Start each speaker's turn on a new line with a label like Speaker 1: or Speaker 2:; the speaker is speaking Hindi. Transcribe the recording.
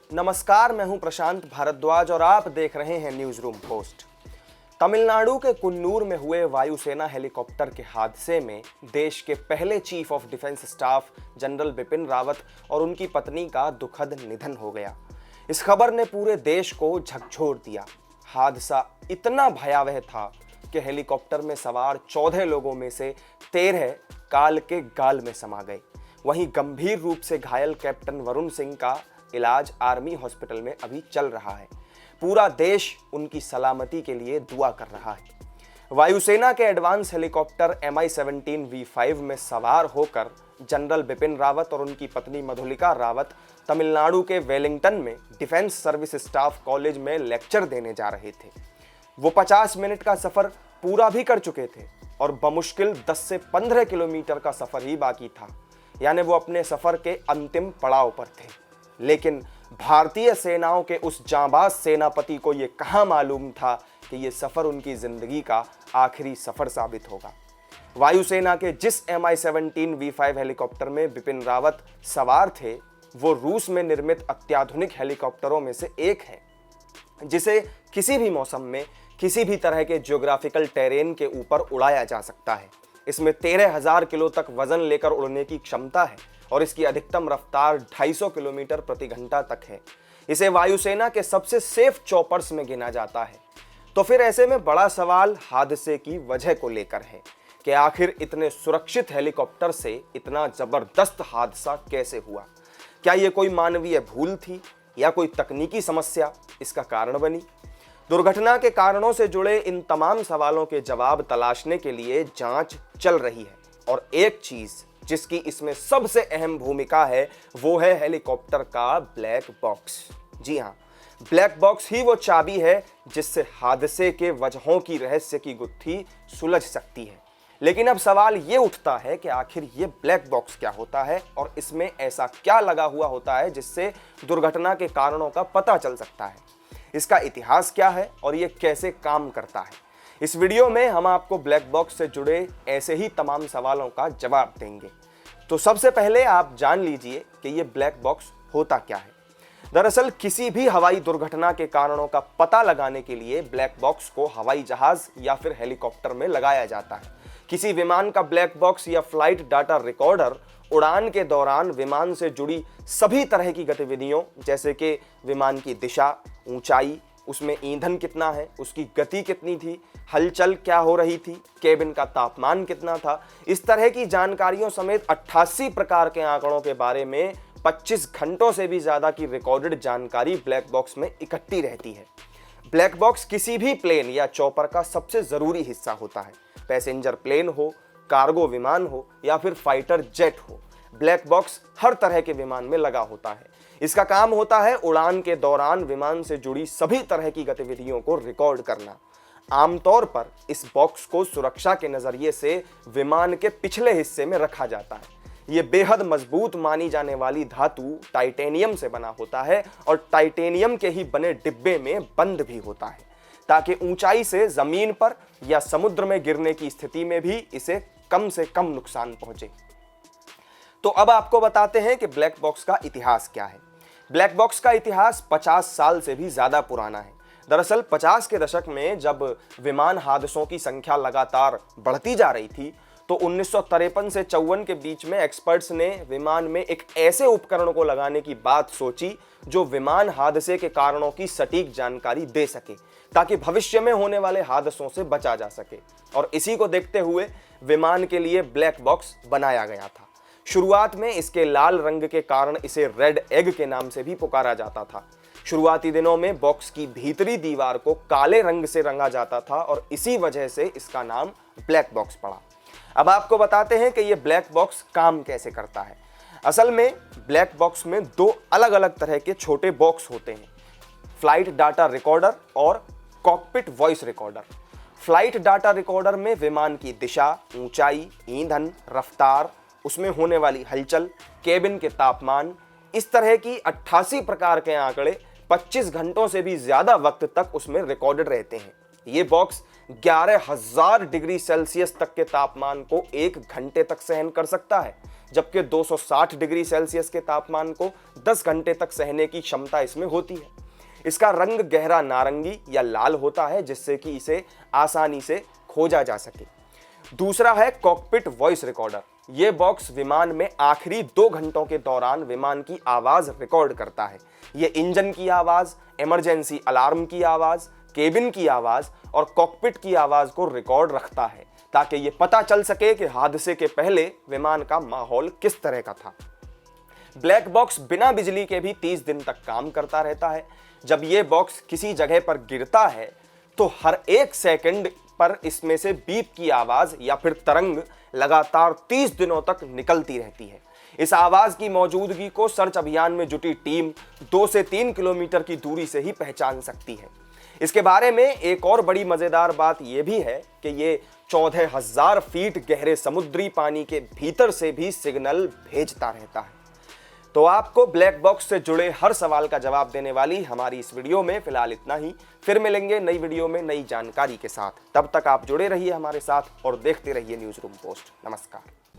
Speaker 1: नमस्कार, मैं हूं प्रशांत भारद्वाज और आप देख रहे हैं न्यूज रूम पोस्ट। तमिलनाडु के कुन्नूर में हुए वायुसेना हेलीकॉप्टर के हादसे में देश के पहले chief of defence staff general Bipin Rawat और उनकी पत्नी का दुखद निधन हो गया। इस खबर ने पूरे देश को झकझोर दिया। हादसा इतना भयावह था कि हेलीकॉप्टर में सवार 14 लोगों में से 13 काल के गाल में समा गए। वहीं गंभीर रूप से घायल कैप्टन वरुण सिंह का इलाज आर्मी हॉस्पिटल में अभी चल रहा है। पूरा देश उनकी सलामती के लिए दुआ कर रहा है। वायुसेना के एडवांस हेलीकॉप्टर Mi-17 V5 में सवार होकर जनरल बिपिन रावत और उनकी पत्नी मधुलिका रावत तमिलनाडु के वेलिंगटन में डिफेंस सर्विस स्टाफ कॉलेज में लेक्चर देने जा रहे थे। वो 50 मिनट का सफर पूरा भी कर चुके थे और बमुश्किल 10 से 15 किलोमीटर का सफर ही बाकी था, यानी वो अपने सफर के अंतिम पड़ाव पर थे। लेकिन भारतीय सेनाओं के उस जांबाज सेनापति को ये कहां मालूम था कि ये सफर उनकी जिंदगी का आखिरी सफर साबित होगा। वायुसेना के जिस Mi-17 V5 हेलीकॉप्टर में बिपिन रावत सवार थे, वो रूस में निर्मित अत्याधुनिक हेलीकॉप्टरों में से एक है, जिसे किसी भी मौसम में किसी भी तरह के ज्योग्राफिकल टेरेन के ऊपर उड़ाया जा सकता है। इसमें 13,000 किलो तक वजन लेकर उड़ने की क्षमता है और इसकी अधिकतम रफ्तार 250 किलोमीटर प्रति घंटा तक है। इसे वायुसेना के सबसे सेफ चॉपर्स में गिना जाता है। तो फिर ऐसे में बड़ा सवाल हादसे की वजह को लेकर है कि आखिर इतने सुरक्षित हेलीकॉप्टर से इतना जबरदस्त हादसा कैसे हुआ। क्या ये कोई मानवीय भूल थी या कोई तकनीकी समस्या इसका कारण बनी? दुर्घटना के कारणों से जुड़े इन तमाम सवालों के जवाब तलाशने के लिए जांच चल रही है और एक चीज जिसकी इसमें सबसे अहम भूमिका है वो है हेलीकॉप्टर का ब्लैक बॉक्स। जी हाँ, ब्लैक बॉक्स ही वो चाबी है जिससे हादसे के वजहों की रहस्य की गुत्थी सुलझ सकती है। लेकिन अब सवाल ये उठता है कि आखिर ये ब्लैक बॉक्स क्या होता है और इसमें ऐसा क्या लगा हुआ होता है जिससे दुर्घटना के कारणों का पता चल सकता है। इसका इतिहास क्या है और ये कैसे काम करता है। इस वीडियो में हम आपको ब्लैक बॉक्स से जुड़े ऐसे ही तमाम सवालों का जवाब देंगे। तो सबसे पहले आप जान लीजिए कि ये ब्लैक बॉक्स होता क्या है। दरअसल किसी भी हवाई दुर्घटना के कारणों का पता लगाने के लिए ब्लैक बॉक्स को हवाई जहाज या फिर हेलीकॉप्टर में लगाया जाता है। किसी विमान का ब्लैक बॉक्स या फ्लाइट डाटा रिकॉर्डर उड़ान के दौरान विमान से जुड़ी सभी तरह की गतिविधियों, जैसे कि विमान की दिशा, ऊंचाई, उसमें ईंधन कितना है, उसकी गति कितनी थी, हलचल क्या हो रही थी, केबिन का तापमान कितना था, इस तरह की जानकारियों समेत 88 प्रकार के आंकड़ों के बारे में 25 घंटों से भी ज्यादा की रिकॉर्डेड जानकारी ब्लैक बॉक्स में इकट्ठी रहती है। ब्लैक बॉक्स किसी भी प्लेन या चॉपर का सबसे जरूरी हिस्सा होता है। पैसेंजर प्लेन हो, कार्गो विमान हो या फिर फाइटर जेट हो, ब्लैक बॉक्स हर तरह के विमान में लगा होता है। इसका काम होता है उड़ान के दौरान विमान से जुड़ी सभी तरह की गतिविधियों को रिकॉर्ड करना। आमतौर पर इस बॉक्स को सुरक्षा के नजरिए से विमान के पिछले हिस्से में रखा जाता है। ये बेहद मजबूत मानी जाने वाली धातु टाइटेनियम से बना होता है और टाइटेनियम के ही बने डिब्बे में बंद भी होता है, ताकि ऊंचाई से जमीन पर या समुद्र में गिरने की स्थिति में भी इसे कम से कम नुकसान पहुंचे। तो अब आपको बताते हैं कि ब्लैक बॉक्स का इतिहास क्या है। ब्लैक बॉक्स का इतिहास 50 साल से भी ज्यादा पुराना है। दरअसल 50 के दशक में जब विमान हादसों की संख्या लगातार बढ़ती जा रही थी, तो 1953 से 54 के बीच में एक्सपर्ट्स ने विमान में एक ऐसे उपकरण को लगाने की बात सोची जो विमान हादसे के कारणों की सटीक जानकारी दे सके, ताकि भविष्य में होने वाले हादसों से बचा जा सके। और इसी को देखते हुए विमान के लिए ब्लैक बॉक्स बनाया गया था। शुरुआत में इसके लाल रंग के कारण इसे रेड एग के नाम से भी पुकारा जाता था। शुरुआती दिनों में बॉक्स की भीतरी दीवार को काले रंग से रंगा जाता था और इसी वजह से इसका नाम ब्लैक बॉक्स पड़ा। अब आपको बताते हैं कि ये ब्लैक बॉक्स काम कैसे करता है। असल में ब्लैक बॉक्स में दो अलग अलग तरह के छोटे बॉक्स होते हैं, फ्लाइट डाटा रिकॉर्डर और cockpit voice recorder. Flight data recorder में विमान की दिशा, ऊंचाई, ईंधन, रफ्तार, उसमें होने वाली हलचल, केबिन के तापमान, इस तरह की 88 प्रकार के आंकड़े 25 घंटों से भी ज्यादा वक्त तक उसमें रिकॉर्डेड रहते हैं। ये बॉक्स 11,000 डिग्री सेल्सियस तक के तापमान को 1 घंटे तक सहन कर सकता है, जबकि 260 डिग्री सेल्सियस के तापमान को 10-10 घंटे तक सहने की क्षमता इसमें होती है। इसका रंग गहरा नारंगी या लाल होता है, जिससे कि इसे आसानी से खोजा जा सके। दूसरा है कॉकपिट वॉइस रिकॉर्डर। यह बॉक्स विमान में आखिरी 2 घंटों के दौरान विमान की आवाज रिकॉर्ड करता है। यह इंजन की आवाज, इमरजेंसी अलार्म की आवाज, केबिन की आवाज और कॉकपिट की आवाज को रिकॉर्ड रखता है, ताकि यह पता चल सके कि हादसे के पहले विमान का माहौल किस तरह का था। ब्लैक बॉक्स बिना बिजली के भी 30 दिन तक काम करता रहता है। जब यह बॉक्स किसी जगह पर गिरता है तो हर 1 सेकंड पर इसमें से बीप की आवाज या फिर तरंग लगातार 30 दिनों तक निकलती रहती है। इस आवाज की मौजूदगी को सर्च अभियान में जुटी टीम 2 से 3 किलोमीटर की दूरी से ही पहचान सकती है। इसके बारे में एक और बड़ी मजेदार बात यह भी है कि ये 14,000 फीट गहरे समुद्री पानी के भीतर से भी सिग्नल भेजता रहता है। तो आपको ब्लैक बॉक्स से जुड़े हर सवाल का जवाब देने वाली हमारी इस वीडियो में फिलहाल इतना ही। फिर मिलेंगे नई वीडियो में नई जानकारी के साथ। तब तक आप जुड़े रहिए हमारे साथ और देखते रहिए न्यूज़ रूम पोस्ट। नमस्कार।